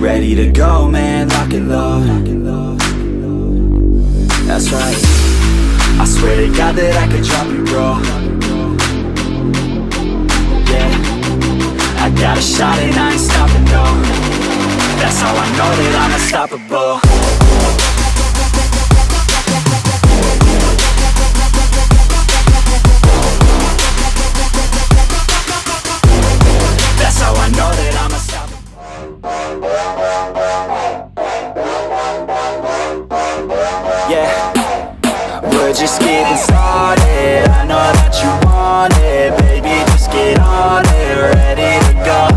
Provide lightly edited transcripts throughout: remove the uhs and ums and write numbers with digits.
ready to go, man, lock and load. That's right, I swear to God that I could drop you, bro. Yeah, I got a shot and I ain't stopping, no. That's how I know that I'm unstoppable. That's how I know that I'm unstoppable. Yeah, we're just getting started. I know that you want it, baby, just get on it, ready to go.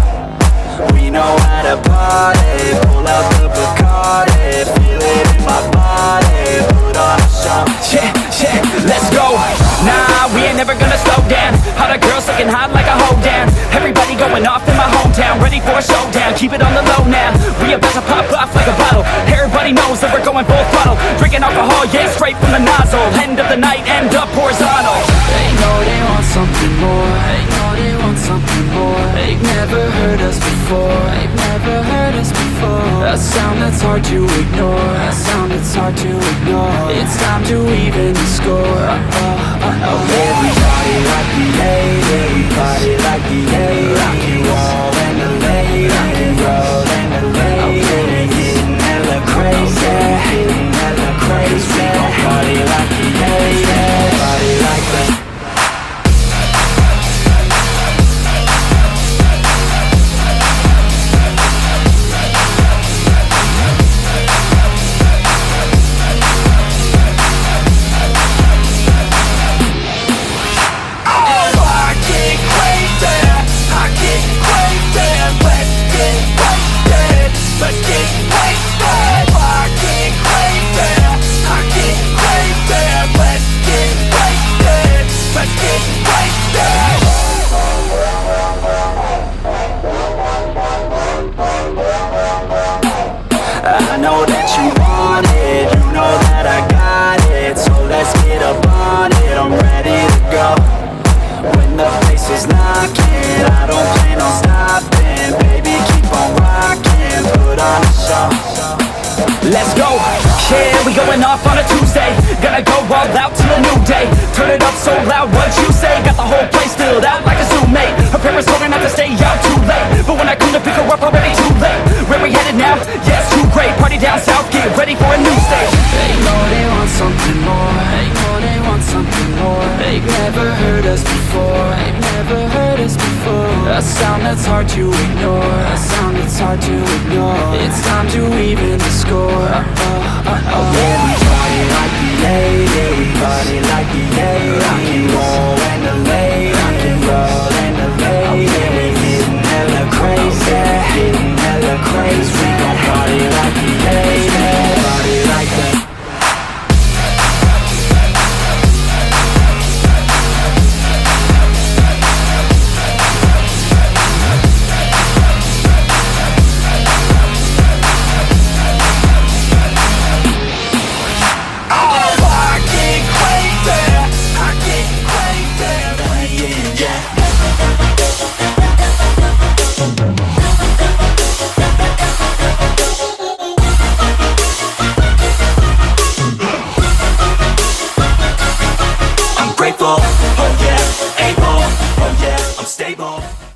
We know how to party, pull out the Bacardi, feel it in my body, put on a show. Yeah, yeah, let's go. Nah, we ain't never gonna slow down. All the girls looking hot like a hoe down. Everybody going off in my hometown, ready for a showdown. Keep it on the low now, we about to pop off like a bottle. Everybody knows that we're going full throttle. Drinking alcohol, yeah, straight from the nozzle. End of the night, end up horizontal. They know they want something more. They know they want something more. They've never heard us before. They've never heard us before. A sound that's hard to ignore. A sound that's hard to ignore. It's time to even the score. Everybody like the 80s. Party like the 80s. Rock and roll and the late. Rock and roll and the late. Getting hella crazy. Getting hella crazy. We gon' party like the 80s. Party like the I know that you want it, you know that I got it. So let's get up on it, I'm ready to go. When the place is knocking, I don't plan on stopping. Baby, keep on rocking, put on a show. Let's go, yeah, we going off on a Tuesday. Gonna go all out till a new day. Turn it up so loud, what you say? Got the whole place filled out like a zoo mate. Her parents told her not to stay out too late, but when I come to pick her up, already too late. Where we headed now? Yeah, it's too great. Party down south, get ready for a new stage. They know they want something more. They know they want something more. They've never heard us before. They've never heard us before. A sound that's hard to ignore. A sound that's hard to ignore. It's time to even the score. Yeah, we party like the 80s. Party like the 80s. Rock and roll